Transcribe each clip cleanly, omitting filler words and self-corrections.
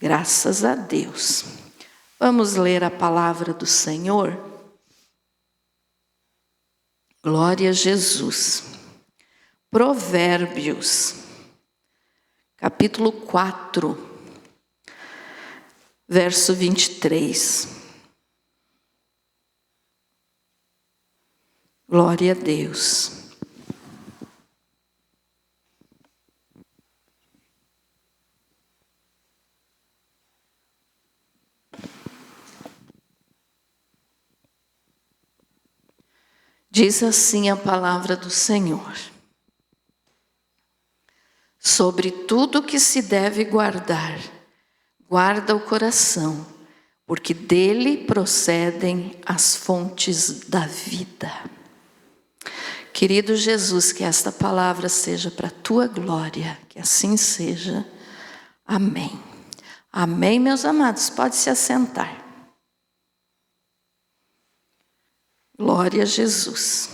Graças a Deus. Vamos ler a palavra do Senhor? Glória a Jesus. Provérbios, capítulo 4, verso 23. Glória a Deus. Diz assim a palavra do Senhor: sobre tudo que se deve guardar, guarda o coração, porque dele procedem as fontes da vida. Querido Jesus, que esta palavra seja para a tua glória, que assim seja. Amém. Amém, meus amados, pode se assentar. Glória a Jesus.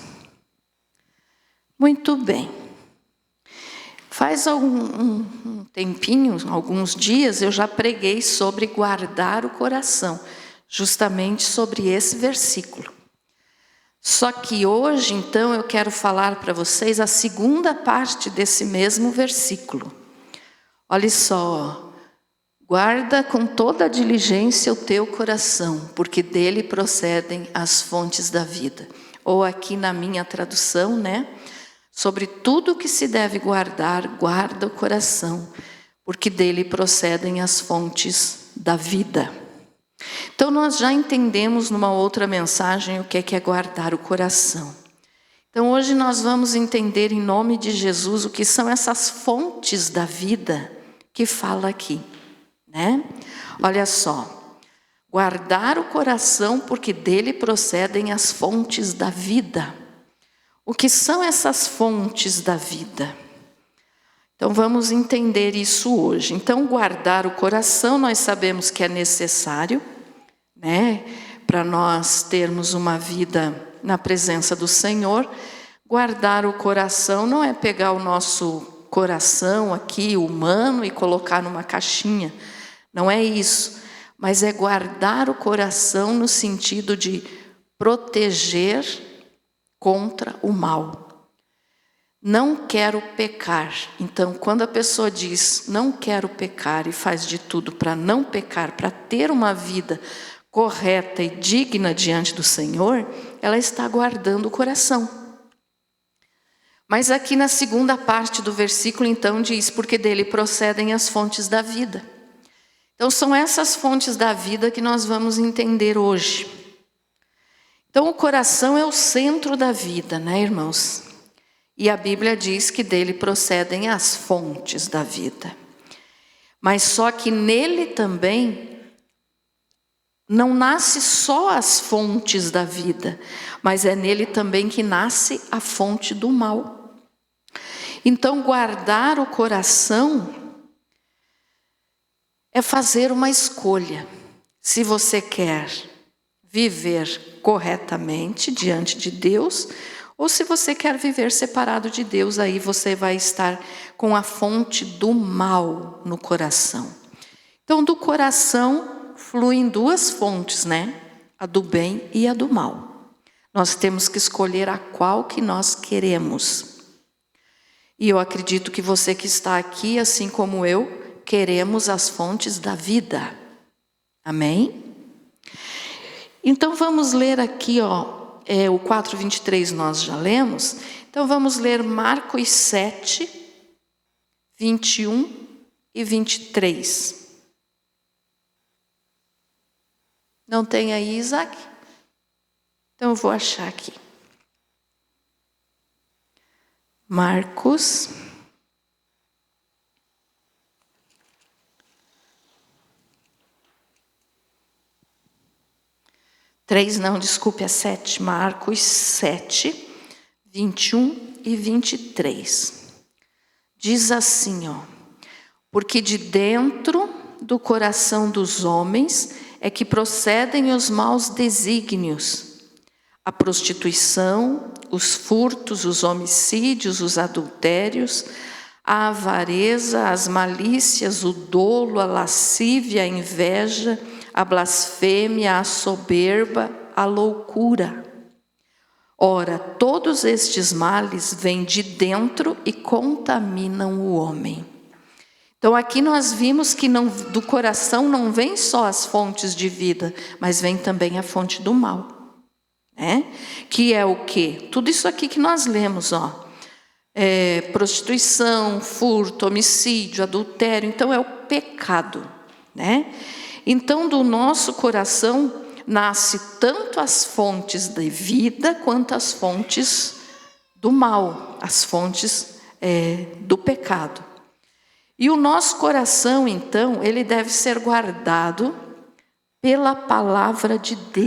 Muito bem. Faz um tempinho, alguns dias, eu já preguei sobre guardar o coração, justamente sobre esse versículo. Só que hoje, então, eu quero falar para vocês a segunda parte desse mesmo versículo. Olha só, guarda com toda a diligência o teu coração, porque dele procedem as fontes da vida. Ou aqui na minha tradução, né? Sobre tudo que se deve guardar, guarda o coração, porque dele procedem as fontes da vida. Então nós já entendemos numa outra mensagem o que é guardar o coração. Então hoje nós vamos entender em nome de Jesus o que são essas fontes da vida que fala aqui. Né? Olha só, guardar o coração porque dele procedem as fontes da vida. O que são essas fontes da vida? Então vamos entender isso hoje. Então guardar o coração nós sabemos que é necessário, né? Para nós termos uma vida na presença do Senhor. Guardar o coração não é pegar o nosso coração aqui humano e colocar numa caixinha. Não é isso, mas é guardar o coração no sentido de proteger contra o mal. Não quero pecar. Então, quando a pessoa diz não quero pecar e faz de tudo para não pecar, para ter uma vida correta e digna diante do Senhor, ela está guardando o coração. Mas aqui na segunda parte do versículo, então, diz, porque dele procedem as fontes da vida. Então são essas fontes da vida que nós vamos entender hoje. Então o coração é o centro da vida, né, irmãos? E a Bíblia diz que dele procedem as fontes da vida. Mas só que nele também não nasce só as fontes da vida, mas é nele também que nasce a fonte do mal. Então guardar o coração é fazer uma escolha. Se você quer viver corretamente diante de Deus, ou se você quer viver separado de Deus, aí você vai estar com a fonte do mal no coração. Então, do coração fluem duas fontes, né? A do bem e a do mal. Nós temos que escolher a qual que nós queremos. E eu acredito que você que está aqui, assim como eu, queremos as fontes da vida. Amém? Então vamos ler aqui, o 4:23 nós já lemos. Então vamos ler Marcos 7, 21 e 23. Não tem aí, Isaac? Então eu vou achar aqui. Marcos 3, não, desculpe, é 7. Marcos 7, 21 e 23. Diz assim, porque de dentro do coração dos homens é que procedem os maus desígnios, a prostituição, os furtos, os homicídios, os adultérios, a avareza, as malícias, o dolo, a lascívia, a inveja, a blasfêmia, a soberba, a loucura. Ora, todos estes males vêm de dentro e contaminam o homem. Então aqui nós vimos que do coração não vem só as fontes de vida, mas vem também a fonte do mal, né? Que é o quê? Tudo isso aqui que nós lemos, ó. Prostituição, furto, homicídio, adultério. Então é o pecado, né? Então do nosso coração nasce tanto as fontes de vida quanto as fontes do mal, as fontes do pecado. E o nosso coração, então, ele deve ser guardado pela palavra de Deus.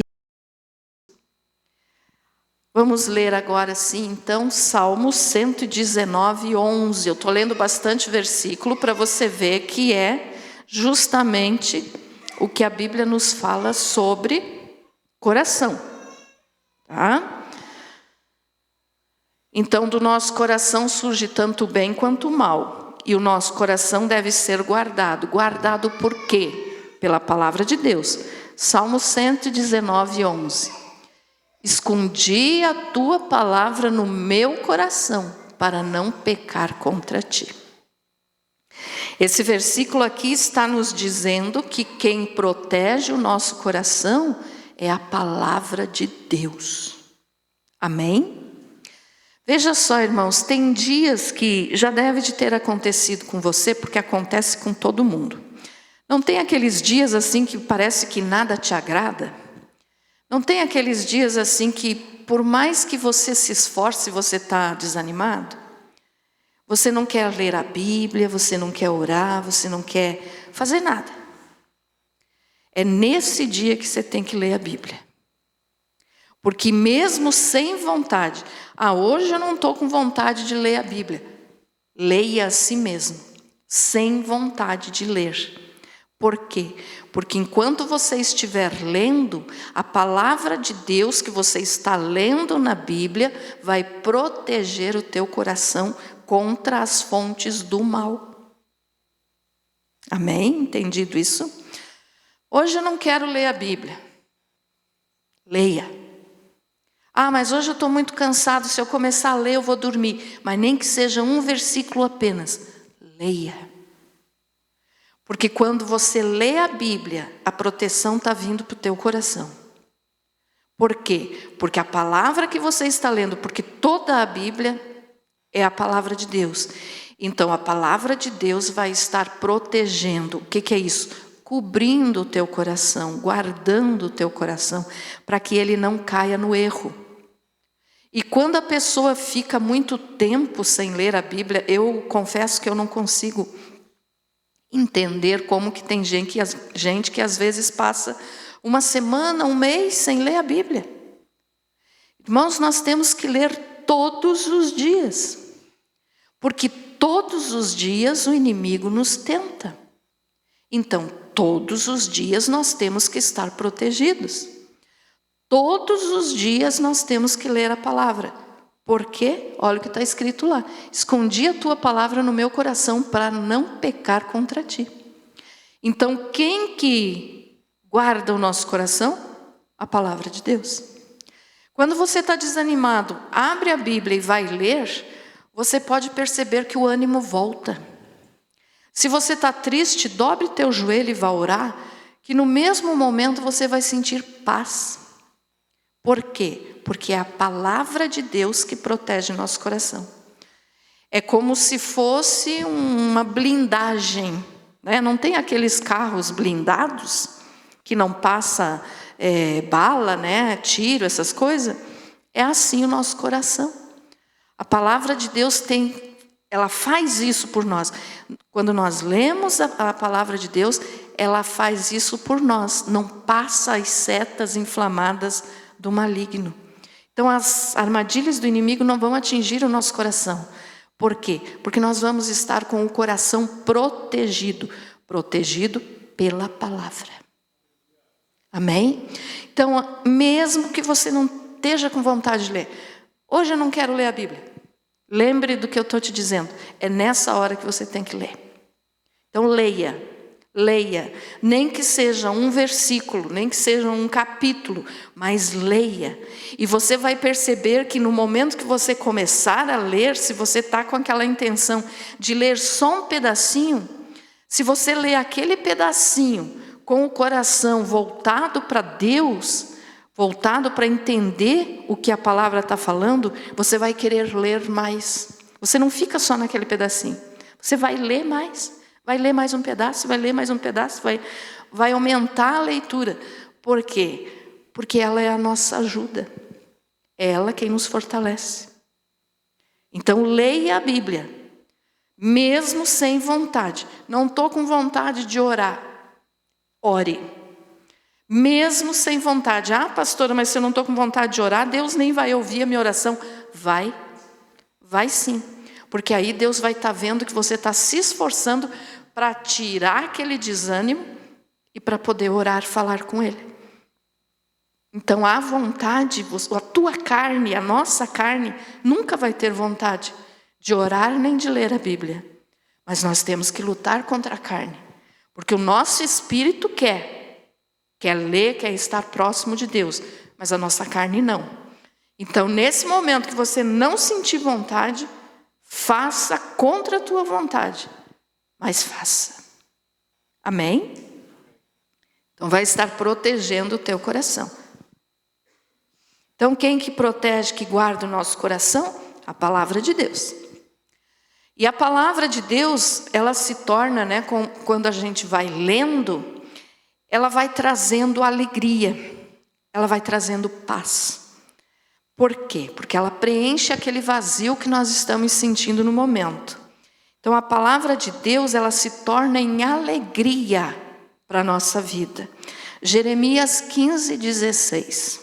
Vamos ler agora sim, então, Salmo 119, 11. Eu estou lendo bastante versículo para você ver que é justamente o que a Bíblia nos fala sobre coração. Tá? Então, do nosso coração surge tanto o bem quanto o mal. E o nosso coração deve ser guardado. Guardado por quê? Pela palavra de Deus. Salmo 119, 11. Escondi a tua palavra no meu coração, para não pecar contra ti. Esse versículo aqui está nos dizendo que quem protege o nosso coração é a palavra de Deus. Amém? Veja só, irmãos, tem dias que já deve de ter acontecido com você, porque acontece com todo mundo. Não tem aqueles dias assim que parece que nada te agrada? Não tem aqueles dias assim que, por mais que você se esforce, você está desanimado? Você não quer ler a Bíblia, você não quer orar, você não quer fazer nada. É nesse dia que você tem que ler a Bíblia. Porque mesmo sem vontade, hoje eu não estou com vontade de ler a Bíblia. Leia a si mesmo, sem vontade de ler. Por quê? Porque enquanto você estiver lendo, a palavra de Deus que você está lendo na Bíblia vai proteger o teu coração contra as fontes do mal. Amém? Entendido isso? Hoje eu não quero ler a Bíblia. Leia. Mas hoje eu estou muito cansado, se eu começar a ler eu vou dormir. Mas nem que seja um versículo apenas. Leia. Porque quando você lê a Bíblia, a proteção está vindo para o teu coração. Por quê? Porque a palavra que você está lendo, porque toda a Bíblia é a palavra de Deus. Então a palavra de Deus vai estar protegendo. O que é isso? Cobrindo o teu coração, guardando o teu coração, para que ele não caia no erro. E quando a pessoa fica muito tempo sem ler a Bíblia, eu confesso que eu não consigo entender como que tem gente que às vezes passa uma semana, um mês sem ler a Bíblia. Irmãos, nós temos que ler todos os dias, porque todos os dias o inimigo nos tenta. Então, todos os dias nós temos que estar protegidos. Todos os dias nós temos que ler a palavra. Por quê? Olha o que está escrito lá. Escondi a tua palavra no meu coração para não pecar contra ti. Então, quem que guarda o nosso coração? A palavra de Deus. Quando você está desanimado, abre a Bíblia e vai ler, você pode perceber que o ânimo volta. Se você está triste, dobre teu joelho e vá orar, que no mesmo momento você vai sentir paz. Por quê? Porque é a palavra de Deus que protege nosso coração. É como se fosse uma blindagem, né? Não tem aqueles carros blindados que não passa bala, né? Tiro, essas coisas? É assim o nosso coração. A palavra de Deus ela faz isso por nós. Quando nós lemos a palavra de Deus, ela faz isso por nós. Não passa as setas inflamadas do maligno. Então as armadilhas do inimigo não vão atingir o nosso coração. Por quê? Porque nós vamos estar com o coração protegido. Protegido pela palavra. Amém? Então, mesmo que você não esteja com vontade de ler. Hoje eu não quero ler a Bíblia. Lembre do que eu estou te dizendo. É nessa hora que você tem que ler. Então leia. Nem que seja um versículo, nem que seja um capítulo, mas leia. E você vai perceber que no momento que você começar a ler, se você está com aquela intenção de ler só um pedacinho, se você ler aquele pedacinho com o coração voltado para Deus, voltado para entender o que a palavra está falando, você vai querer ler mais. Você não fica só naquele pedacinho. Você vai ler mais. Vai ler mais um pedaço, vai ler mais um pedaço, vai aumentar a leitura. Por quê? Porque ela é a nossa ajuda. É ela quem nos fortalece. Então leia a Bíblia, mesmo sem vontade. Não estou com vontade de orar. Ore. Mesmo sem vontade. Ah, pastora, mas se eu não estou com vontade de orar, Deus nem vai ouvir a minha oração. Vai sim. Porque aí Deus vai estar vendo que você está se esforçando para tirar aquele desânimo e para poder orar, falar com Ele. Então a vontade, a tua carne, a nossa carne, nunca vai ter vontade de orar nem de ler a Bíblia. Mas nós temos que lutar contra a carne. Porque o nosso espírito quer ler, quer estar próximo de Deus. Mas a nossa carne não. Então nesse momento que você não sentir vontade, faça contra a tua vontade, mas faça. Amém? Então vai estar protegendo o teu coração. Então quem que protege, que guarda o nosso coração? A palavra de Deus. E a palavra de Deus, ela se torna, quando a gente vai lendo, ela vai trazendo alegria, ela vai trazendo paz. Por quê? Porque ela preenche aquele vazio que nós estamos sentindo no momento. Então a palavra de Deus, ela se torna em alegria para a nossa vida. Jeremias 15:16.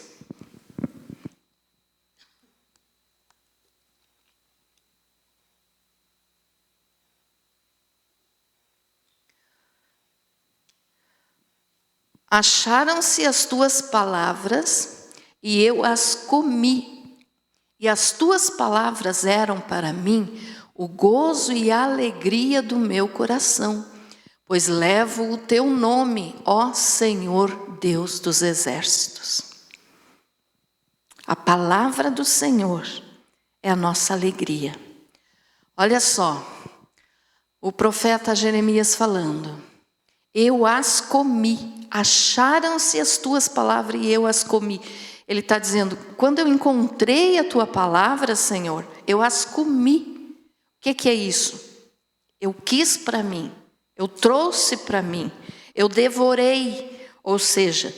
Acharam-se as tuas palavras e eu as comi, e as tuas palavras eram para mim o gozo e a alegria do meu coração, pois levo o teu nome, ó Senhor Deus dos exércitos. A palavra do Senhor é a nossa alegria. Olha só, o profeta Jeremias falando, eu as comi, acharam-se as tuas palavras e eu as comi. Ele está dizendo, quando eu encontrei a tua palavra, Senhor, eu as comi. O que é isso? Eu quis para mim, eu trouxe para mim, eu devorei, ou seja,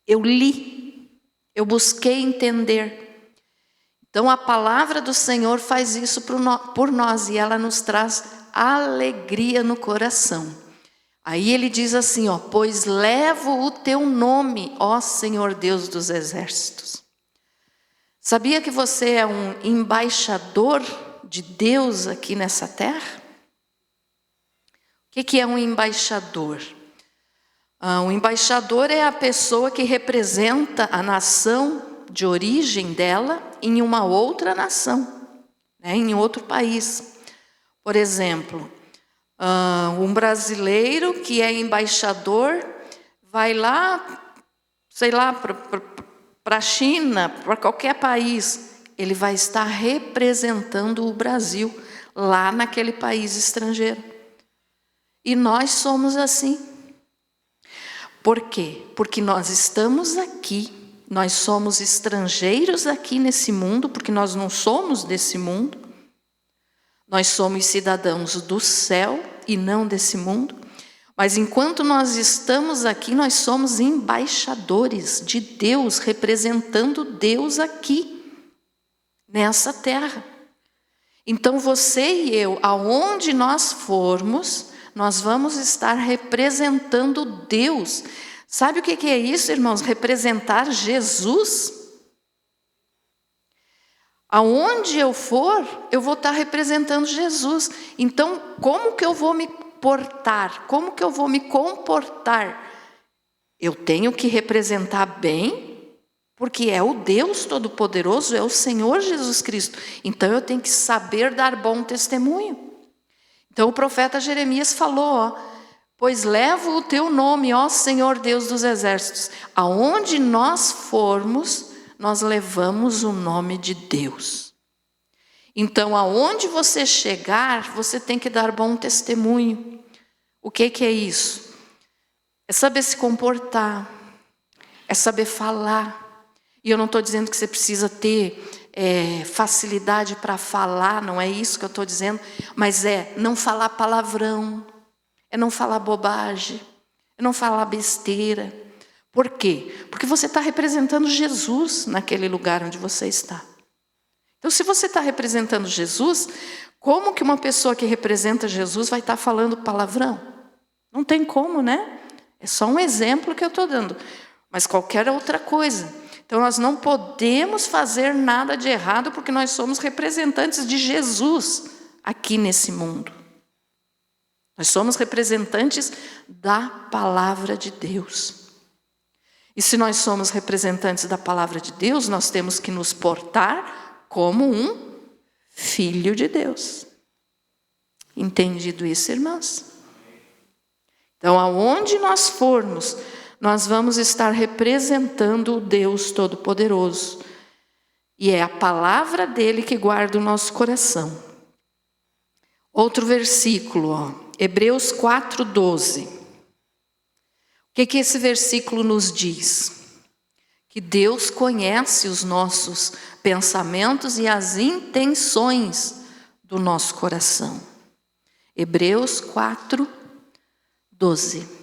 eu li, eu busquei entender. Então a palavra do Senhor faz isso por nós e ela nos traz alegria no coração. Aí ele diz assim, pois levo o teu nome, ó Senhor Deus dos exércitos. Sabia que você é um embaixador de Deus aqui nessa terra? O que é um embaixador? Um embaixador é a pessoa que representa a nação de origem dela em uma outra nação, em outro país. Por exemplo, um brasileiro que é embaixador vai lá, sei lá, para a China, para qualquer país, ele vai estar representando o Brasil lá naquele país estrangeiro. E nós somos assim. Por quê? Porque nós estamos aqui, nós somos estrangeiros aqui nesse mundo, porque nós não somos desse mundo. Nós somos cidadãos do céu e não desse mundo. Mas enquanto nós estamos aqui, nós somos embaixadores de Deus, representando Deus aqui, nessa terra. Então você e eu, aonde nós formos, nós vamos estar representando Deus. Sabe o que é isso, irmãos? Representar Jesus. Aonde eu for, eu vou estar representando Jesus. Então, como que eu vou me portar? Como que eu vou me comportar? Eu tenho que representar bem Porque é o Deus Todo-Poderoso, é o Senhor Jesus Cristo. Então eu tenho que saber dar bom testemunho. Então o profeta Jeremias falou, pois levo o teu nome, ó Senhor Deus dos exércitos. Aonde nós formos, nós levamos o nome de Deus. Então aonde você chegar, você tem que dar bom testemunho. O que é isso? É saber se comportar, é saber falar. E eu não estou dizendo que você precisa ter facilidade para falar, não é isso que eu estou dizendo, mas é não falar palavrão, é não falar bobagem, é não falar besteira. Por quê? Porque você está representando Jesus naquele lugar onde você está. Então, se você está representando Jesus, como que uma pessoa que representa Jesus vai estar falando palavrão? Não tem como, né? É só um exemplo que eu estou dando, mas qualquer outra coisa. Então nós não podemos fazer nada de errado porque nós somos representantes de Jesus aqui nesse mundo. Nós somos representantes da palavra de Deus. E se nós somos representantes da palavra de Deus, nós temos que nos portar como um filho de Deus. Entendido isso, irmãos? Então, aonde nós formos, nós vamos estar representando o Deus Todo-Poderoso. E é a palavra dele que guarda o nosso coração. Outro versículo, Hebreus 4:12. O que esse versículo nos diz? Que Deus conhece os nossos pensamentos e as intenções do nosso coração. Hebreus 4:12.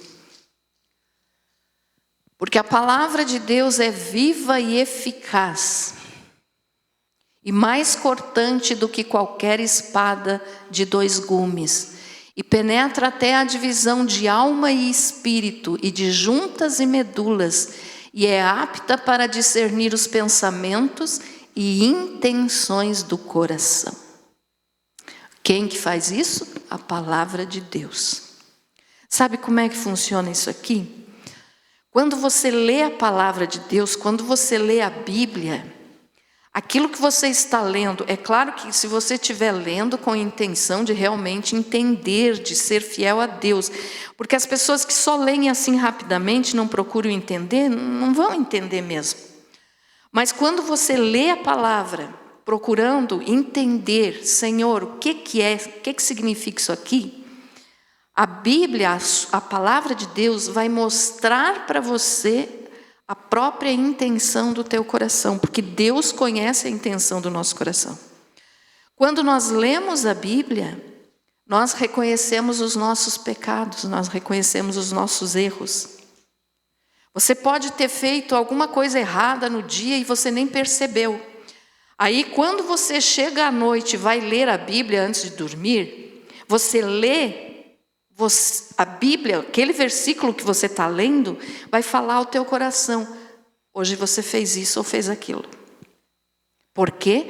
Porque a palavra de Deus é viva e eficaz, e mais cortante do que qualquer espada de 2 gumes, e penetra até a divisão de alma e espírito, e de juntas e medulas, e é apta para discernir os pensamentos e intenções do coração. Quem que faz isso? A palavra de Deus. Sabe como é que funciona isso aqui? Quando você lê a palavra de Deus, quando você lê a Bíblia, aquilo que você está lendo, é claro que se você estiver lendo com a intenção de realmente entender, de ser fiel a Deus, porque as pessoas que só leem assim rapidamente, não procuram entender, não vão entender mesmo. Mas quando você lê a palavra, procurando entender, Senhor, o que é, o que significa isso aqui? A Bíblia, a palavra de Deus vai mostrar para você a própria intenção do teu coração, porque Deus conhece a intenção do nosso coração. Quando nós lemos a Bíblia, nós reconhecemos os nossos pecados, nós reconhecemos os nossos erros. Você pode ter feito alguma coisa errada no dia e você nem percebeu. Aí, quando você chega à noite e vai ler a Bíblia antes de dormir, você lê a Bíblia, aquele versículo que você está lendo, vai falar ao teu coração. Hoje você fez isso ou fez aquilo. Por quê?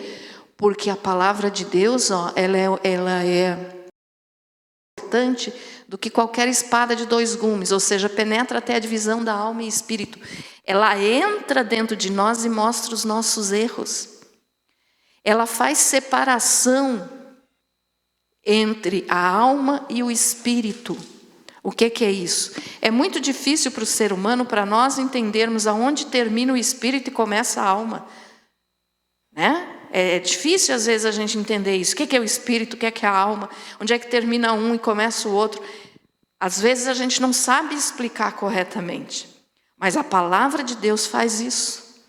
Porque a palavra de Deus, ela é importante do que qualquer espada de 2 gumes, ou seja, penetra até a divisão da alma e espírito. Ela entra dentro de nós e mostra os nossos erros. Ela faz separação entre a alma e o espírito. O que é isso? É muito difícil para o ser humano, para nós entendermos aonde termina o espírito e começa a alma, né? É difícil às vezes a gente entender isso. O que é o espírito, o que é a alma, onde é que termina um e começa o outro. Às vezes a gente não sabe explicar corretamente, mas a palavra de Deus faz isso.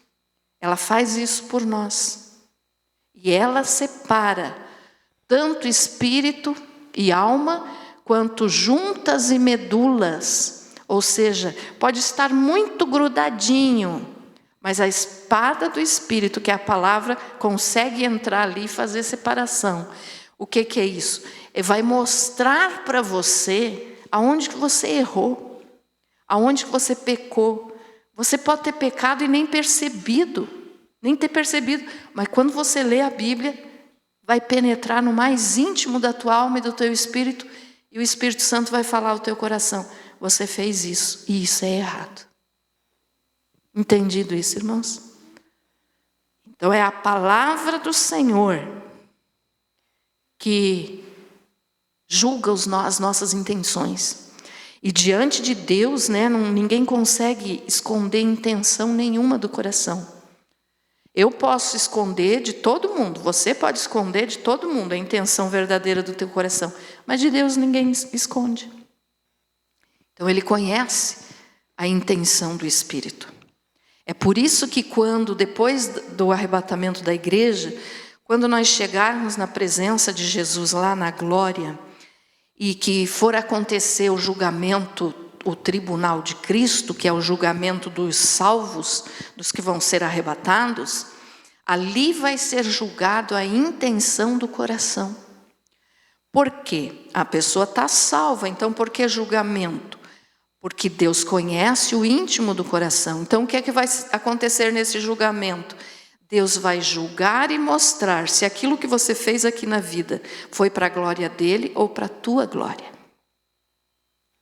Ela faz isso por nós. E ela separa tanto espírito e alma, quanto juntas e medulas. Ou seja, pode estar muito grudadinho, mas a espada do Espírito, que é a palavra, consegue entrar ali e fazer separação. O que é isso? Vai mostrar para você aonde que você errou, aonde que você pecou. Você pode ter pecado e nem ter percebido, mas quando você lê a Bíblia, vai penetrar no mais íntimo da tua alma e do teu espírito, e o Espírito Santo vai falar ao teu coração, você fez isso, e isso é errado. Entendido isso, irmãos? Então é a palavra do Senhor que julga as nossas intenções. E diante de Deus, né, ninguém consegue esconder intenção nenhuma do coração. Eu posso esconder de todo mundo, você pode esconder de todo mundo a intenção verdadeira do teu coração, mas de Deus ninguém esconde. Então Ele conhece a intenção do Espírito. É por isso que depois do arrebatamento da igreja, quando nós chegarmos na presença de Jesus lá na glória, e que for acontecer o julgamento, o tribunal de Cristo, que é o julgamento dos salvos, dos que vão ser arrebatados, ali vai ser julgado a intenção do coração. Por quê? A pessoa está salva, então por que julgamento? Porque Deus conhece o íntimo do coração. Então o que é que vai acontecer nesse julgamento? Deus vai julgar e mostrar se aquilo que você fez aqui na vida foi para a glória dele ou para a tua glória.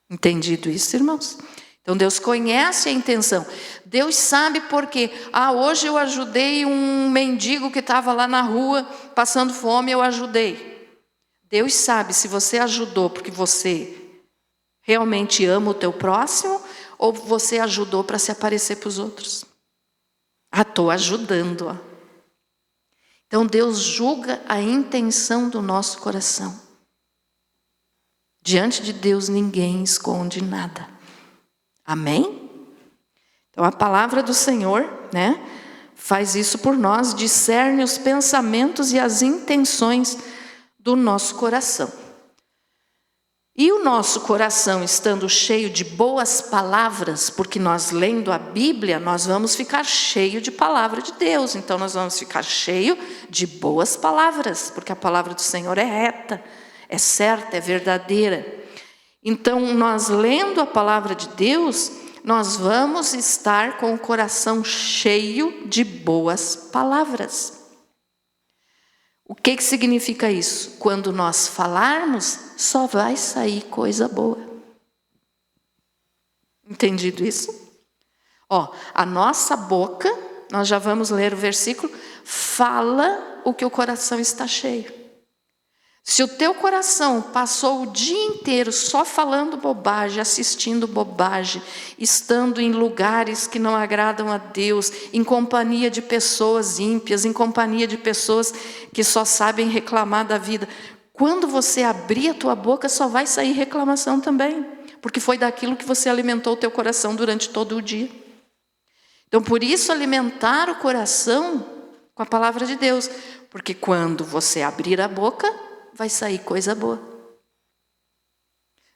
Entendido isso, irmãos? Então Deus conhece a intenção. Deus sabe por quê. Hoje eu ajudei um mendigo que estava lá na rua passando fome, eu ajudei. Deus sabe se você ajudou porque você realmente ama o teu próximo ou você ajudou para se aparecer para os outros. Estou ajudando. Então Deus julga a intenção do nosso coração. Diante de Deus ninguém esconde nada. Amém? Então a palavra do Senhor, né, faz isso por nós, discerne os pensamentos e as intenções do nosso coração. E o nosso coração estando cheio de boas palavras, porque nós lendo a Bíblia, nós vamos ficar cheio de palavra de Deus. Então nós vamos ficar cheio de boas palavras, porque a palavra do Senhor é reta, é certa, é verdadeira. Então nós lendo a palavra de Deus, nós vamos estar com o coração cheio de boas palavras. O que significa isso? Quando nós falarmos, só vai sair coisa boa. Entendido isso? A nossa boca, nós já vamos ler o versículo, fala o que o coração está cheio. Se o teu coração passou o dia inteiro só falando bobagem, assistindo bobagem, estando em lugares que não agradam a Deus, em companhia de pessoas ímpias, em companhia de pessoas que só sabem reclamar da vida, quando você abrir a tua boca só vai sair reclamação também, porque foi daquilo que você alimentou o teu coração durante todo o dia. Então por isso alimentar o coração com a palavra de Deus, porque quando você abrir a boca, vai sair coisa boa.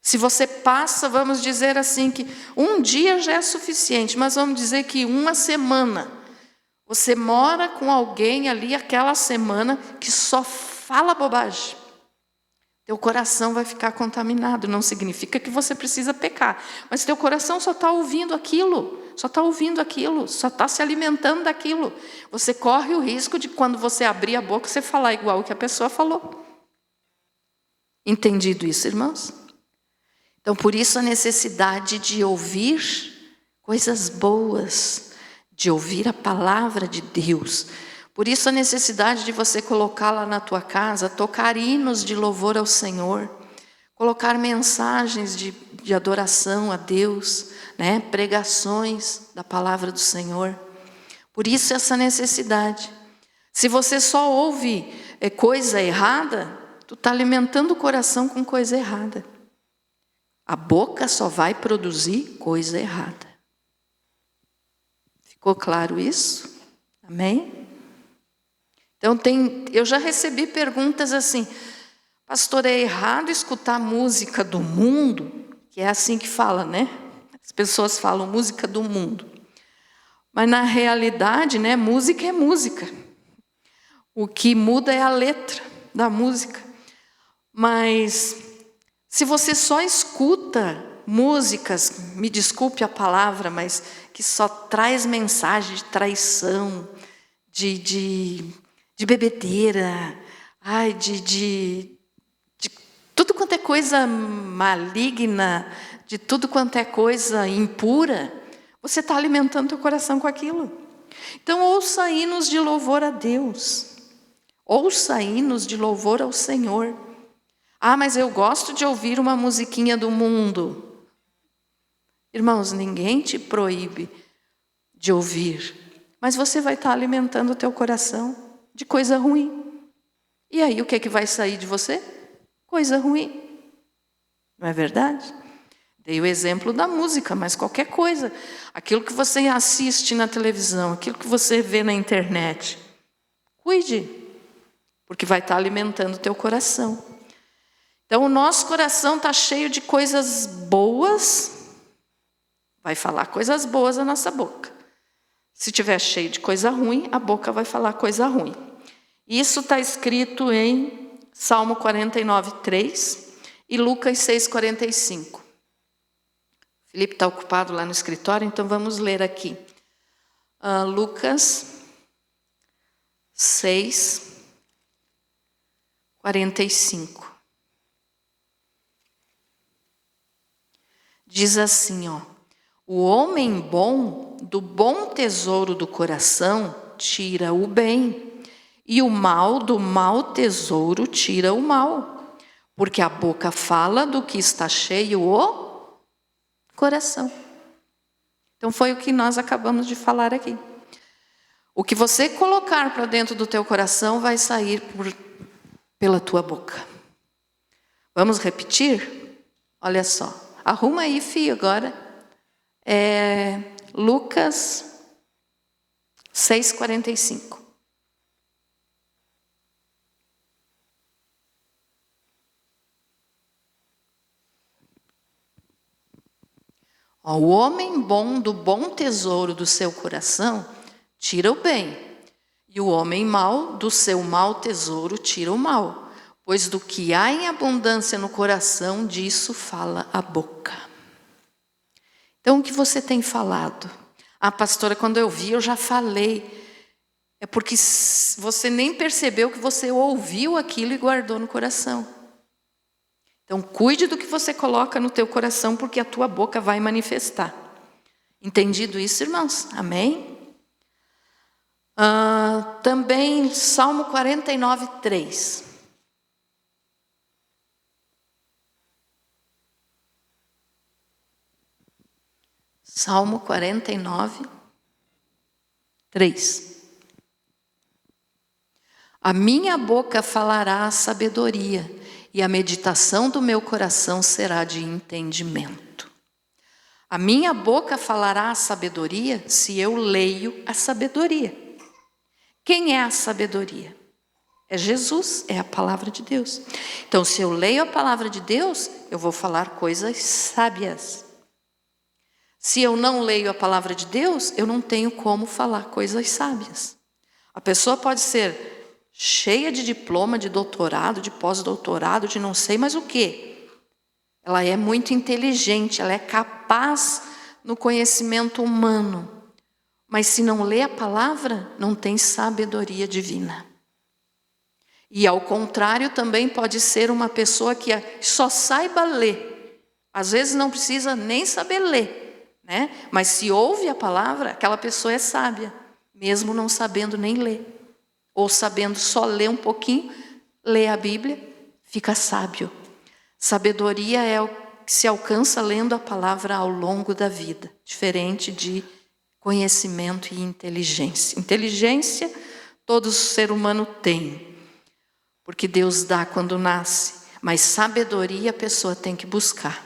Se você passa, vamos dizer assim, que um dia já é suficiente, mas vamos dizer que uma semana, você mora com alguém ali aquela semana que só fala bobagem, teu coração vai ficar contaminado. Não significa que você precisa pecar, mas teu coração só está ouvindo aquilo, só está se alimentando daquilo. Você corre o risco de quando você abrir a boca, você falar igual o que a pessoa falou. Entendido isso, irmãos? Então, por isso a necessidade de ouvir coisas boas, de ouvir a palavra de Deus. Por isso a necessidade de você colocar lá na tua casa, tocar hinos de louvor ao Senhor, colocar mensagens de adoração a Deus, né? Pregações da palavra do Senhor. Por isso essa necessidade. Se você só ouve coisa errada, tu está alimentando o coração com coisa errada. A boca só vai produzir coisa errada. Ficou claro isso? Amém? Então eu já recebi perguntas assim, pastor, é errado escutar música do mundo? Que é assim que fala, né? As pessoas falam música do mundo. Mas na realidade, né, música é música. O que muda é a letra da música. Mas se você só escuta músicas, me desculpe a palavra, mas que só traz mensagem de traição, de bebedeira, de tudo quanto é coisa maligna, de tudo quanto é coisa impura, você está alimentando o teu coração com aquilo. Então ouça hinos de louvor a Deus. Ouça hinos de louvor ao Senhor. Ah, mas eu gosto de ouvir uma musiquinha do mundo. Irmãos, ninguém te proíbe de ouvir, mas você vai estar alimentando o teu coração de coisa ruim. E aí o que é que vai sair de você? Coisa ruim. Não é verdade? Dei o exemplo da música, mas qualquer coisa. Aquilo que você assiste na televisão, aquilo que você vê na internet. Cuide, porque vai estar alimentando o teu coração. Então o nosso coração está cheio de coisas boas, vai falar coisas boas a nossa boca. Se estiver cheio de coisa ruim, a boca vai falar coisa ruim. Isso está escrito em Salmo 49:3 e Lucas 6:45. Felipe está ocupado lá no escritório, então vamos ler aqui. Lucas 6:45. Diz assim, o homem bom, do bom tesouro do coração, tira o bem, e o mal, do mau tesouro, tira o mal. Porque a boca fala do que está cheio o coração. Então foi o que nós acabamos de falar aqui. O que você colocar para dentro do teu coração vai sair pela tua boca. Vamos repetir? Olha só. Arruma aí, filho, agora. Lucas 6:45. O homem bom, do bom tesouro do seu coração, tira o bem. E o homem mau, do seu mau tesouro, tira o mal. Pois do que há em abundância no coração, disso fala a boca. Então, o que você tem falado? Pastora, quando eu vi, eu já falei. É porque você nem percebeu que você ouviu aquilo e guardou no coração. Então, cuide do que você coloca no teu coração, porque a tua boca vai manifestar. Entendido isso, irmãos? Amém? Também, Salmo 49:3. Salmo 49:3. A minha boca falará a sabedoria, e a meditação do meu coração será de entendimento. A minha boca falará a sabedoria se eu leio a sabedoria. Quem é a sabedoria? É Jesus, é a palavra de Deus. Então, se eu leio a palavra de Deus, eu vou falar coisas sábias. Se eu não leio a palavra de Deus, eu não tenho como falar coisas sábias. A pessoa pode ser cheia de diploma, de doutorado, de pós-doutorado, de não sei mais o quê. Ela é muito inteligente, ela é capaz no conhecimento humano. Mas se não lê a palavra, não tem sabedoria divina. E ao contrário, também pode ser uma pessoa que só saiba ler. Às vezes não precisa nem saber ler, né? Mas se ouve a palavra, aquela pessoa é sábia, mesmo não sabendo nem ler. Ou sabendo só ler um pouquinho, lê a Bíblia, fica sábio. Sabedoria é o que se alcança lendo a palavra ao longo da vida, diferente de conhecimento e inteligência. Inteligência todo ser humano tem, porque Deus dá quando nasce, mas sabedoria a pessoa tem que buscar.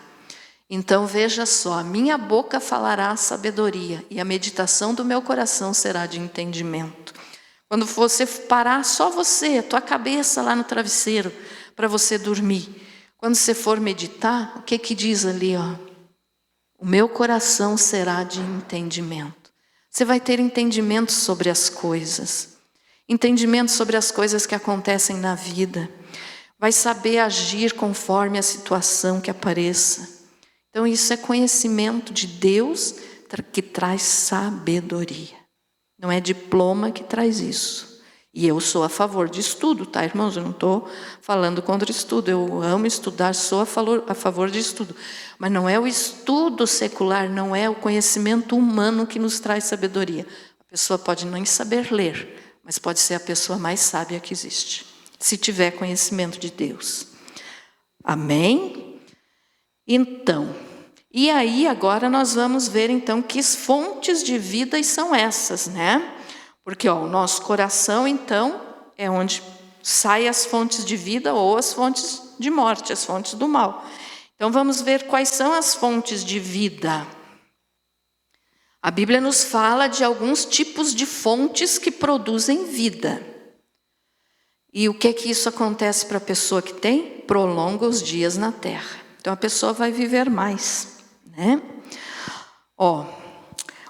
Então veja só, a minha boca falará a sabedoria, e a meditação do meu coração será de entendimento. Quando você parar só você, a tua cabeça lá no travesseiro, para você dormir. Quando você for meditar, o que diz ali? O meu coração será de entendimento. Você vai ter entendimento sobre as coisas. Entendimento sobre as coisas que acontecem na vida. Vai saber agir conforme a situação que apareça. Então isso é conhecimento de Deus que traz sabedoria. Não é diploma que traz isso. E eu sou a favor de estudo, tá, irmãos? Eu não estou falando contra estudo. Eu amo estudar, sou a favor de estudo. Mas não é o estudo secular, não é o conhecimento humano que nos traz sabedoria. A pessoa pode nem saber ler, mas pode ser a pessoa mais sábia que existe, se tiver conhecimento de Deus. Amém? Então, e aí agora nós vamos ver então que fontes de vida são essas, né? Porque o nosso coração então é onde saem as fontes de vida ou as fontes de morte, as fontes do mal. Então vamos ver quais são as fontes de vida. A Bíblia nos fala de alguns tipos de fontes que produzem vida. E o que é que isso acontece para a pessoa que tem? Prolonga os dias na terra. Então a pessoa vai viver mais, né?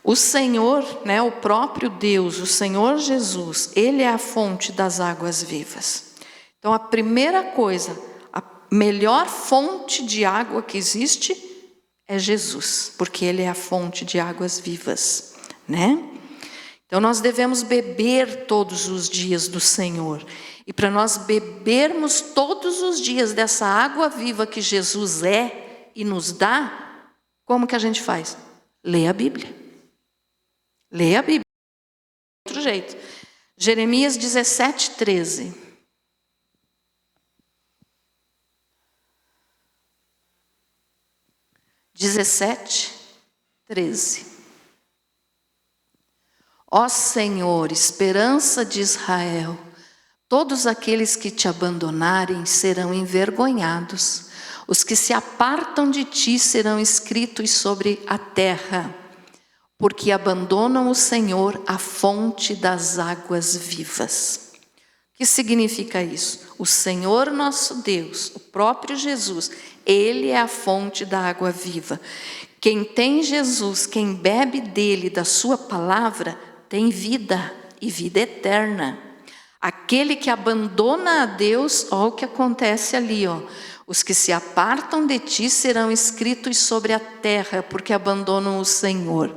O Senhor, né, o próprio Deus, o Senhor Jesus, Ele é a fonte das águas vivas. Então a primeira coisa, a melhor fonte de água que existe é Jesus, porque Ele é a fonte de águas vivas, né? Então nós devemos beber todos os dias do Senhor. E para nós bebermos todos os dias dessa água viva que Jesus é e nos dá, como que a gente faz? Lê a Bíblia. Lê a Bíblia. Outro jeito. Jeremias 17:13. Ó Senhor, esperança de Israel, todos aqueles que te abandonarem serão envergonhados. Os que se apartam de ti serão escritos sobre a terra, porque abandonam o Senhor, a fonte das águas vivas. O que significa isso? O Senhor nosso Deus, o próprio Jesus, Ele é a fonte da água viva. Quem tem Jesus, quem bebe dele, da sua palavra, tem vida e vida eterna. Aquele que abandona a Deus, olha o que acontece ali, os que se apartam de ti serão escritos sobre a terra, porque abandonam o Senhor.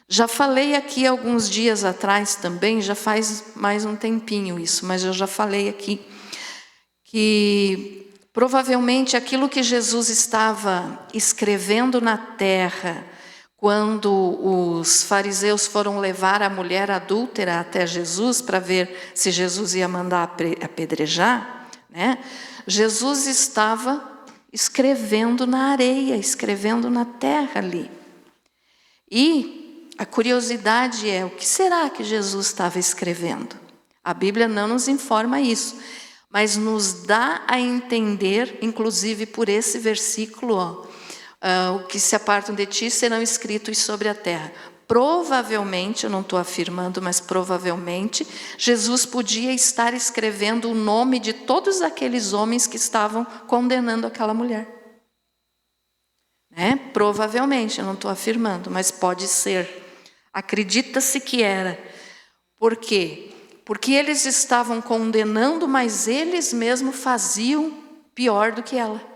Já falei aqui alguns dias atrás também, já faz mais um tempinho isso, mas eu já falei aqui, que provavelmente aquilo que Jesus estava escrevendo na terra, quando os fariseus foram levar a mulher adúltera até Jesus para ver se Jesus ia mandar apedrejar, né? Jesus estava escrevendo na areia, escrevendo na terra ali. E a curiosidade é, o que será que Jesus estava escrevendo? A Bíblia não nos informa isso, mas nos dá a entender, inclusive por esse versículo, o que se apartam de ti serão escritos sobre a terra. Provavelmente, eu não estou afirmando, mas provavelmente, Jesus podia estar escrevendo o nome de todos aqueles homens que estavam condenando aquela mulher. Né? Provavelmente, eu não estou afirmando, mas pode ser. Acredita-se que era. Por quê? Porque eles estavam condenando, mas eles mesmos faziam pior do que ela.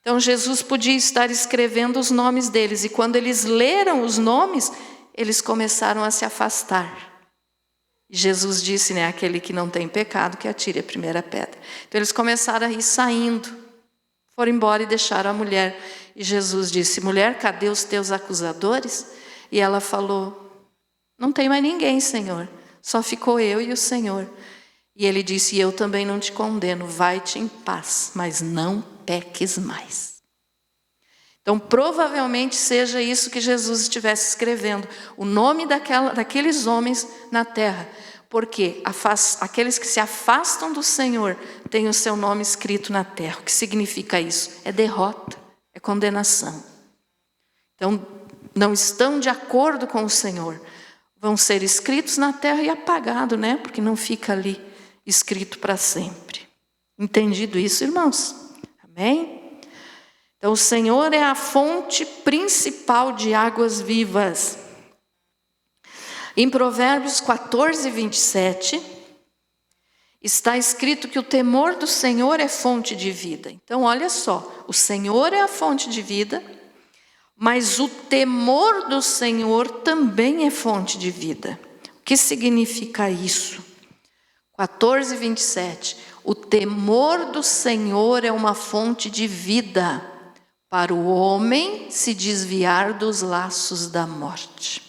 Então Jesus podia estar escrevendo os nomes deles, e quando eles leram os nomes, eles começaram a se afastar. E Jesus disse, né, aquele que não tem pecado, que atire a primeira pedra. Então eles começaram a ir saindo, foram embora e deixaram a mulher. E Jesus disse, mulher, cadê os teus acusadores? E ela falou, não tem mais ninguém, Senhor, só ficou eu e o Senhor. E ele disse, eu também não te condeno, vai-te em paz, mas não peques mais. Então, provavelmente seja isso que Jesus estivesse escrevendo, o nome daqueles homens na terra, porque aqueles que se afastam do Senhor têm o seu nome escrito na terra. O que significa isso? É derrota, é condenação. Então, não estão de acordo com o Senhor, vão ser escritos na terra e apagados, né? Porque não fica ali escrito para sempre. Entendido isso, irmãos? Amém? Então, o Senhor é a fonte principal de águas vivas. Em Provérbios 14:27, está escrito que o temor do Senhor é fonte de vida. Então, olha só, o Senhor é a fonte de vida, mas o temor do Senhor também é fonte de vida. O que significa isso? 14:27, o temor do Senhor é uma fonte de vida para o homem se desviar dos laços da morte.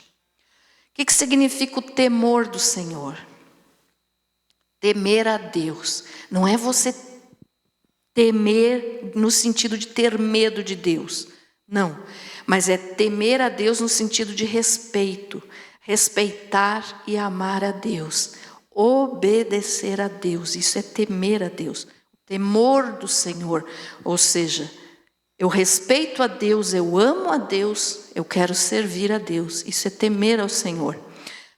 que significa o temor do Senhor? Temer a Deus. Não é você temer no sentido de ter medo de Deus. Não. Mas é temer a Deus no sentido de respeito. Respeitar e amar a Deus. Obedecer a Deus. Isso é temer a Deus. O temor do Senhor. Ou seja, eu respeito a Deus, eu amo a Deus, eu quero servir a Deus. Isso é temer ao Senhor.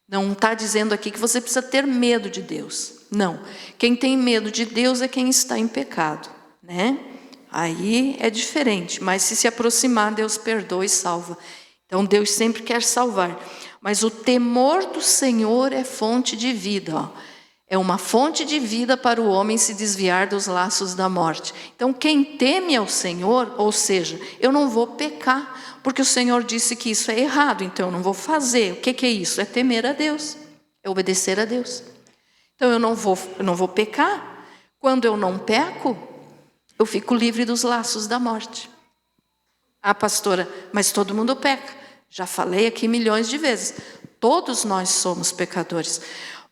Não está dizendo aqui que você precisa ter medo de Deus. Não. Quem tem medo de Deus é quem está em pecado, né? Aí é diferente, mas se aproximar, Deus perdoa e salva. Então Deus sempre quer salvar. Mas o temor do Senhor é fonte de vida, ó. É uma fonte de vida para o homem se desviar dos laços da morte. Então quem teme ao Senhor, ou seja, eu não vou pecar, porque o Senhor disse que isso é errado, então eu não vou fazer. O que é isso? É temer a Deus, é obedecer a Deus. Então eu não vou pecar. Quando eu não peco, eu fico livre dos laços da morte. Ah, pastora, mas todo mundo peca. Já falei aqui milhões de vezes. Todos nós somos pecadores.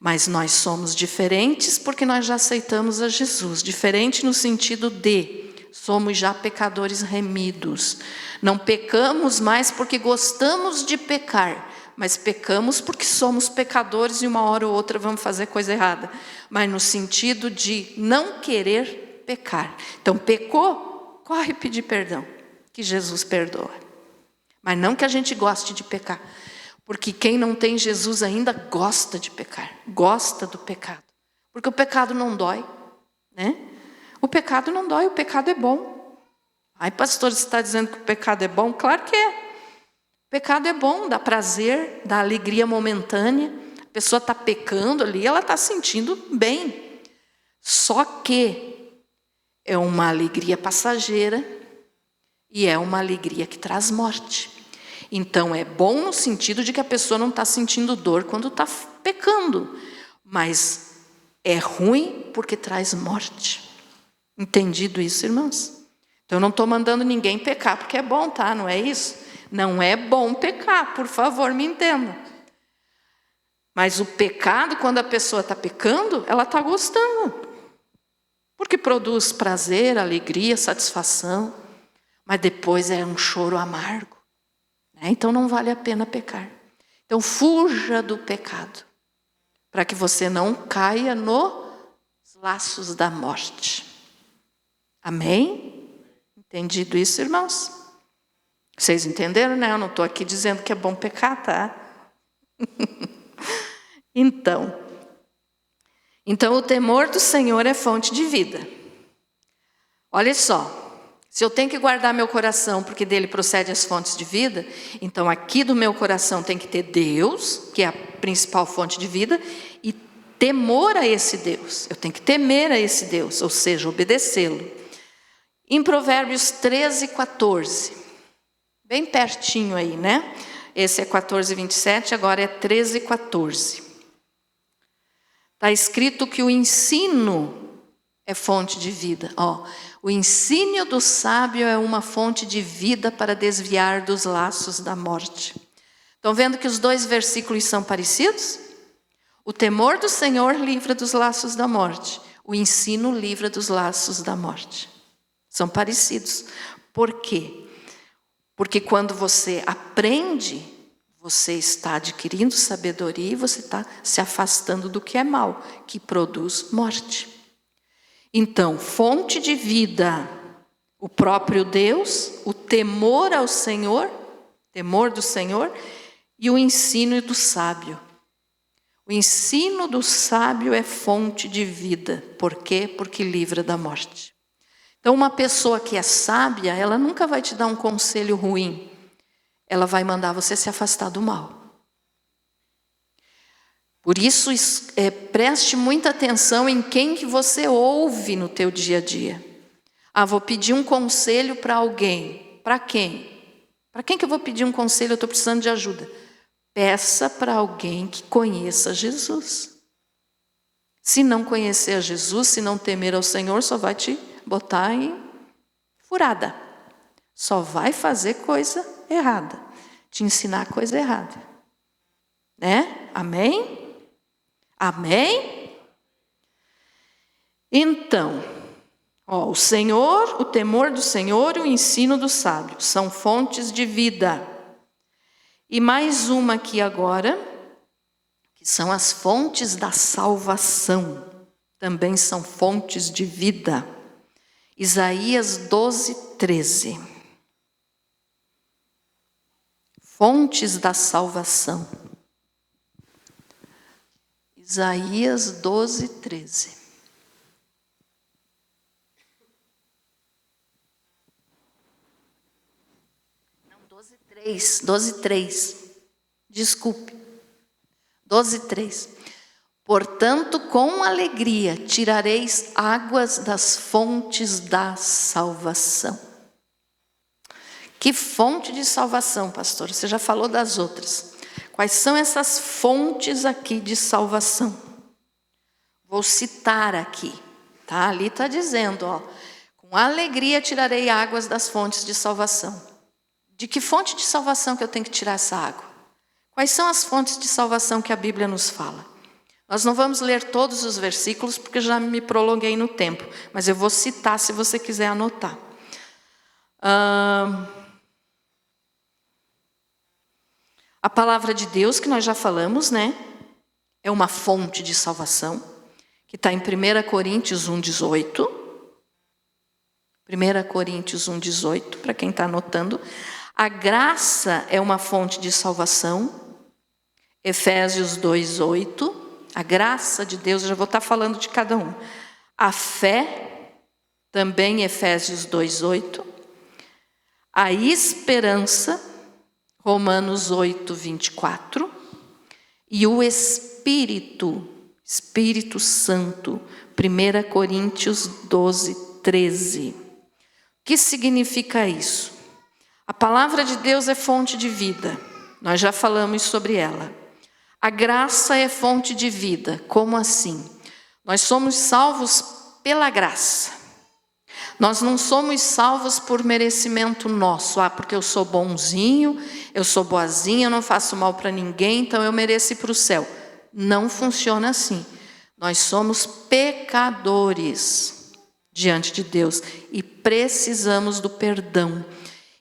Mas nós somos diferentes porque nós já aceitamos a Jesus. Diferente no sentido de somos já pecadores remidos. Não pecamos mais porque gostamos de pecar, mas pecamos porque somos pecadores e uma hora ou outra vamos fazer coisa errada. Mas no sentido de não querer pecar. Então pecou, corre pedir perdão, que Jesus perdoa. Mas não que a gente goste de pecar. Porque quem não tem Jesus ainda gosta de pecar, gosta do pecado. Porque o pecado não dói, né? O pecado não dói, o pecado é bom. Ai, pastor, você está dizendo que o pecado é bom? Claro que é. O pecado é bom, dá prazer, dá alegria momentânea. A pessoa está pecando ali, ela está sentindo bem. Só que é uma alegria passageira e é uma alegria que traz morte. Então é bom no sentido de que a pessoa não está sentindo dor quando está pecando. Mas é ruim porque traz morte. Entendido isso, irmãos? Então eu não estou mandando ninguém pecar porque é bom, tá? Não é isso? Não é bom pecar, por favor, me entenda. Mas o pecado, quando a pessoa está pecando, ela está gostando. Porque produz prazer, alegria, satisfação. Mas depois é um choro amargo. Então não vale a pena pecar. Então fuja do pecado, para que você não caia nos laços da morte. Amém? Entendido isso, irmãos? Vocês entenderam, né? Eu não estou aqui dizendo que é bom pecar, tá? Então o temor do Senhor é fonte de vida. Olha só. Se eu tenho que guardar meu coração, porque dele procede as fontes de vida, então aqui do meu coração tem que ter Deus, que é a principal fonte de vida, e temor a esse Deus. Eu tenho que temer a esse Deus, ou seja, obedecê-lo. Em Provérbios 13, 14, bem pertinho aí, né? Esse é 14, 27, agora é 13, 14. Está escrito que o ensino é fonte de vida, ó. O ensino do sábio é uma fonte de vida para desviar dos laços da morte. Estão vendo que os dois versículos são parecidos? O temor do Senhor livra dos laços da morte. O ensino livra dos laços da morte. São parecidos. Por quê? Porque quando você aprende, você está adquirindo sabedoria e você está se afastando do que é mal, que produz morte. Então, fonte de vida, o próprio Deus, o temor ao Senhor, temor do Senhor, e o ensino do sábio. O ensino do sábio é fonte de vida. Por quê? Porque livra da morte. Então, uma pessoa que é sábia, ela nunca vai te dar um conselho ruim. Ela vai mandar você se afastar do mal. Por isso, preste muita atenção em quem que você ouve no teu dia a dia. Ah, vou pedir um conselho para alguém. Para quem? Para quem que eu vou pedir um conselho? Eu estou precisando de ajuda. Peça para alguém que conheça Jesus. Se não conhecer a Jesus, se não temer ao Senhor, só vai te botar em furada. Só vai fazer coisa errada. Te ensinar coisa errada. né? Amém? Amém? Então, o Senhor, o temor do Senhor e o ensino do sábio são fontes de vida. E mais uma aqui agora, que são as fontes da salvação, também são fontes de vida. Isaías 12:13. Fontes da salvação. Isaías 12:13. Não, 12:3. Desculpe. 12:3. Portanto, com alegria tirareis águas das fontes da salvação. Que fonte de salvação, pastor? Você já falou das outras. Quais são essas fontes aqui de salvação? Vou citar aqui, tá? Ali está dizendo, com alegria tirarei águas das fontes de salvação. De que fonte de salvação que eu tenho que tirar essa água? Quais são as fontes de salvação que a Bíblia nos fala? Nós não vamos ler todos os versículos, porque já me prolonguei no tempo, mas eu vou citar se você quiser anotar. A palavra de Deus, que nós já falamos, né? É uma fonte de salvação, que está em 1 Coríntios 1:18. 1 Coríntios 1:18, para quem está anotando. A graça é uma fonte de salvação. Efésios 2:8. A graça de Deus, eu já vou estar falando de cada um. A fé, também Efésios 2:8. A esperança, Romanos 8:24. E o Espírito Santo, 1 Coríntios 12:13. O que significa isso? A palavra de Deus é fonte de vida. Nós já falamos sobre ela. A graça é fonte de vida. Como assim? Nós somos salvos pela graça. Nós não somos salvos por merecimento nosso. Porque eu sou bonzinho, eu sou boazinha, eu não faço mal para ninguém, então eu mereço ir para o céu. Não funciona assim. Nós somos pecadores diante de Deus e precisamos do perdão.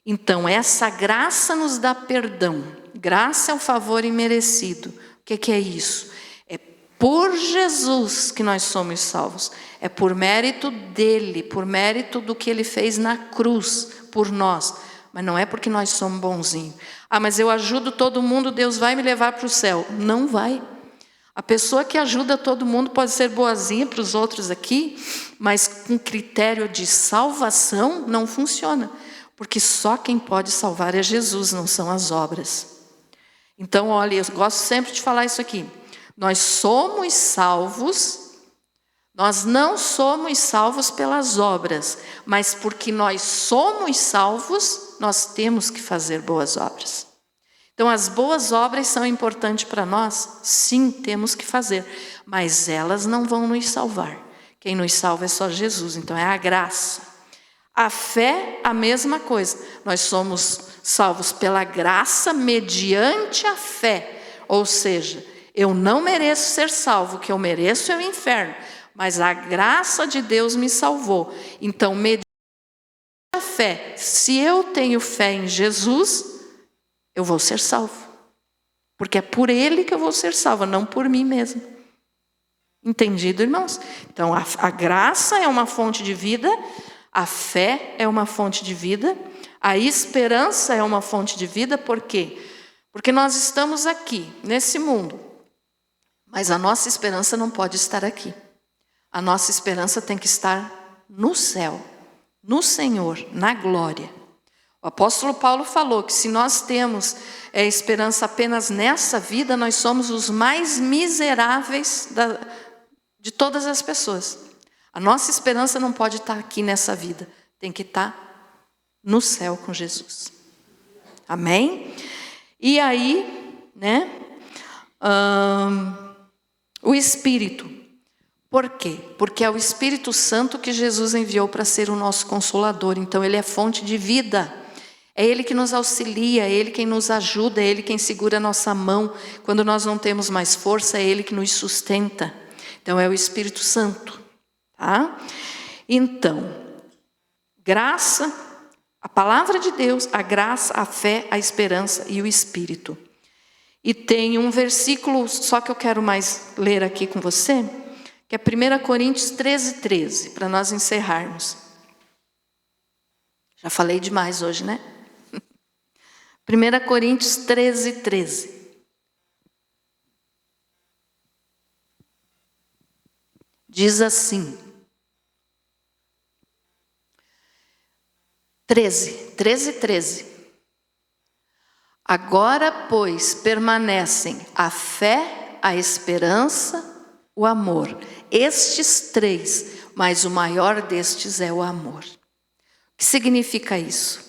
Então, essa graça nos dá perdão. Graça é o favor imerecido. O que é isso? É por Jesus que nós somos salvos. É por mérito dele, por mérito do que ele fez na cruz por nós. Mas não é porque nós somos bonzinhos. Mas eu ajudo todo mundo, Deus vai me levar para o céu. Não vai. A pessoa que ajuda todo mundo pode ser boazinha para os outros aqui, mas com critério de salvação não funciona. Porque só quem pode salvar é Jesus, não são as obras. Então, olha, eu gosto sempre de falar isso aqui. Nós somos salvos, nós não somos salvos pelas obras, mas porque nós somos salvos, nós temos que fazer boas obras. Então, as boas obras são importantes para nós? Sim, temos que fazer, mas elas não vão nos salvar. Quem nos salva é só Jesus, então é a graça. A fé, a mesma coisa. Nós somos salvos pela graça mediante a fé. Ou seja, eu não mereço ser salvo, o que eu mereço é o inferno. Mas a graça de Deus me salvou. Então, mediante a fé, se eu tenho fé em Jesus, eu vou ser salvo. Porque é por Ele que eu vou ser salvo, não por mim mesmo. Entendido, irmãos? Então, a graça é uma fonte de vida. A fé é uma fonte de vida, a esperança é uma fonte de vida, por quê? Porque nós estamos aqui, nesse mundo, mas a nossa esperança não pode estar aqui. A nossa esperança tem que estar no céu, no Senhor, na glória. O apóstolo Paulo falou que se nós temos esperança apenas nessa vida, nós somos os mais miseráveis de todas as pessoas. A nossa esperança não pode estar aqui nessa vida, tem que estar no céu com Jesus. Amém? E aí, né? O Espírito. Por quê? Porque é o Espírito Santo que Jesus enviou para ser o nosso Consolador. Então, ele é fonte de vida. É Ele que nos auxilia, é Ele quem nos ajuda, é Ele quem segura a nossa mão. Quando nós não temos mais força, é Ele que nos sustenta. Então é o Espírito Santo, tá? Então, graça, a palavra de Deus, a graça, a fé, a esperança e o Espírito. E tem um versículo só que eu quero mais ler aqui com você, que é 1 Coríntios 13, para nós encerrarmos. Já falei demais hoje, né? 1 Coríntios 13. Diz assim, 13. Agora, pois, permanecem a fé, a esperança, o amor. Estes 3, mas o maior destes é o amor. O que significa isso?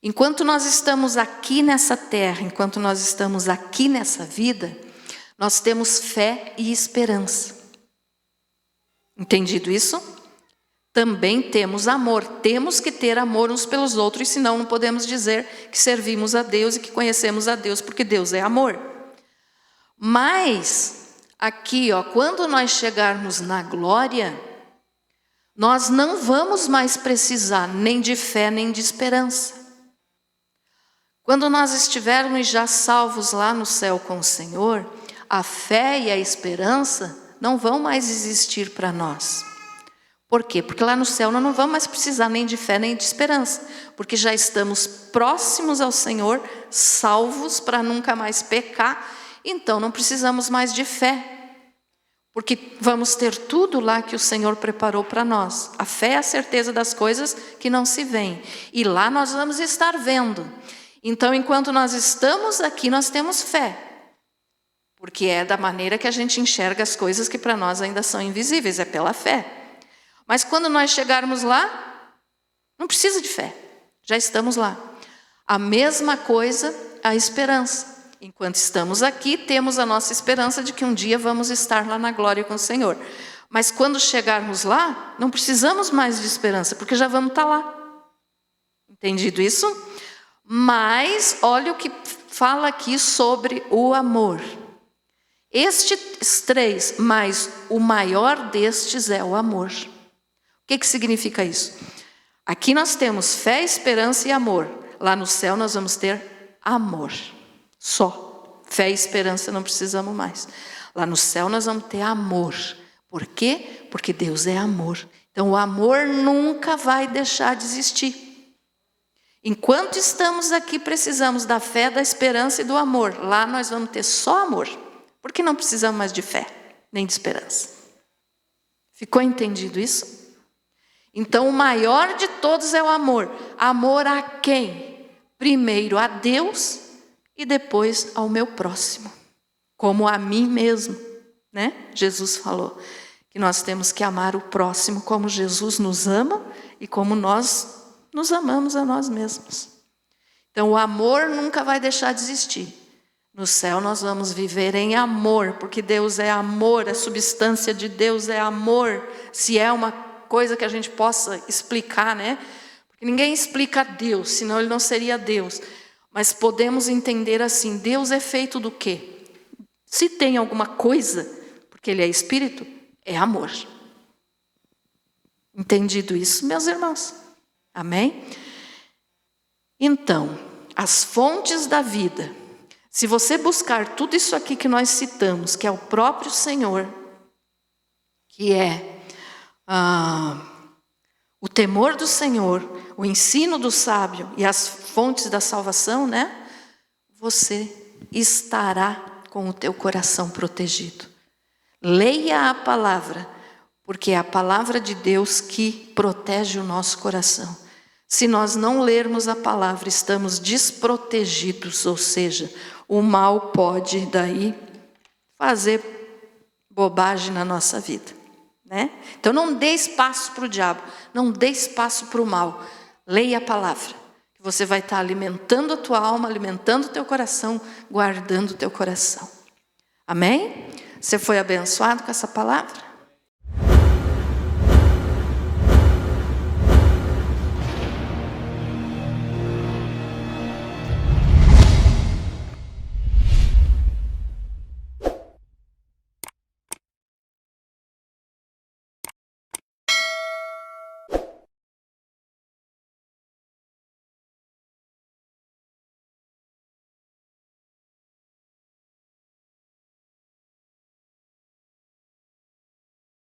Enquanto nós estamos aqui nessa terra, enquanto nós estamos aqui nessa vida, nós temos fé e esperança. Entendido isso? Também temos amor. Temos que ter amor uns pelos outros, senão não podemos dizer que servimos a Deus e que conhecemos a Deus, porque Deus é amor. Mas, aqui, quando nós chegarmos na glória, nós não vamos mais precisar nem de fé, nem de esperança. Quando nós estivermos já salvos lá no céu com o Senhor, a fé e a esperança não vão mais existir para nós. Por quê? Porque lá no céu nós não vamos mais precisar nem de fé, nem de esperança, porque já estamos próximos ao Senhor, salvos para nunca mais pecar, então não precisamos mais de fé. Porque vamos ter tudo lá que o Senhor preparou para nós. A fé é a certeza das coisas que não se veem. E lá nós vamos estar vendo. Então, enquanto nós estamos aqui, nós temos fé. Porque é da maneira que a gente enxerga as coisas que para nós ainda são invisíveis, é pela fé. Mas quando nós chegarmos lá, não precisa de fé. Já estamos lá. A mesma coisa, a esperança. Enquanto estamos aqui, temos a nossa esperança de que um dia vamos estar lá na glória com o Senhor. Mas quando chegarmos lá, não precisamos mais de esperança, porque já vamos estar lá. Entendido isso? Mas, olha o que fala aqui sobre o amor. Estes 3, mas o maior destes é o amor. O que significa isso? Aqui nós temos fé, esperança e amor. Lá no céu nós vamos ter amor. Só. Fé e esperança não precisamos mais. Lá no céu nós vamos ter amor. Por quê? Porque Deus é amor. Então o amor nunca vai deixar de existir. Enquanto estamos aqui, precisamos da fé, da esperança e do amor. Lá nós vamos ter só amor. Porque não precisamos mais de fé, nem de esperança. Ficou entendido isso? Então o maior de todos é o amor. Amor a quem? Primeiro a Deus e depois ao meu próximo, como a mim mesmo, né? Jesus falou que nós temos que amar o próximo como Jesus nos ama e como nós nos amamos a nós mesmos. Então o amor nunca vai deixar de existir. No céu nós vamos viver em amor, porque Deus é amor, a substância de Deus é amor, se é uma coisa que a gente possa explicar, né? Porque ninguém explica Deus, senão ele não seria Deus. Mas podemos entender assim, Deus é feito do quê? Se tem alguma coisa, porque Ele é Espírito, é amor. Entendido isso, meus irmãos? Amém? Então, as fontes da vida. Se você buscar tudo isso aqui que nós citamos, que é o próprio Senhor, que é o temor do Senhor, o ensino do sábio e as fontes da salvação, né? Você estará com o teu coração protegido. Leia a palavra, porque é a palavra de Deus que protege o nosso coração. Se nós não lermos a palavra, estamos desprotegidos, ou seja, o mal pode daí fazer bobagem na nossa vida, né? Então não dê espaço para o diabo, não dê espaço para o mal. Leia a palavra, que você vai estar alimentando a tua alma, alimentando o teu coração, guardando o teu coração. Amém? Você foi abençoado com essa palavra?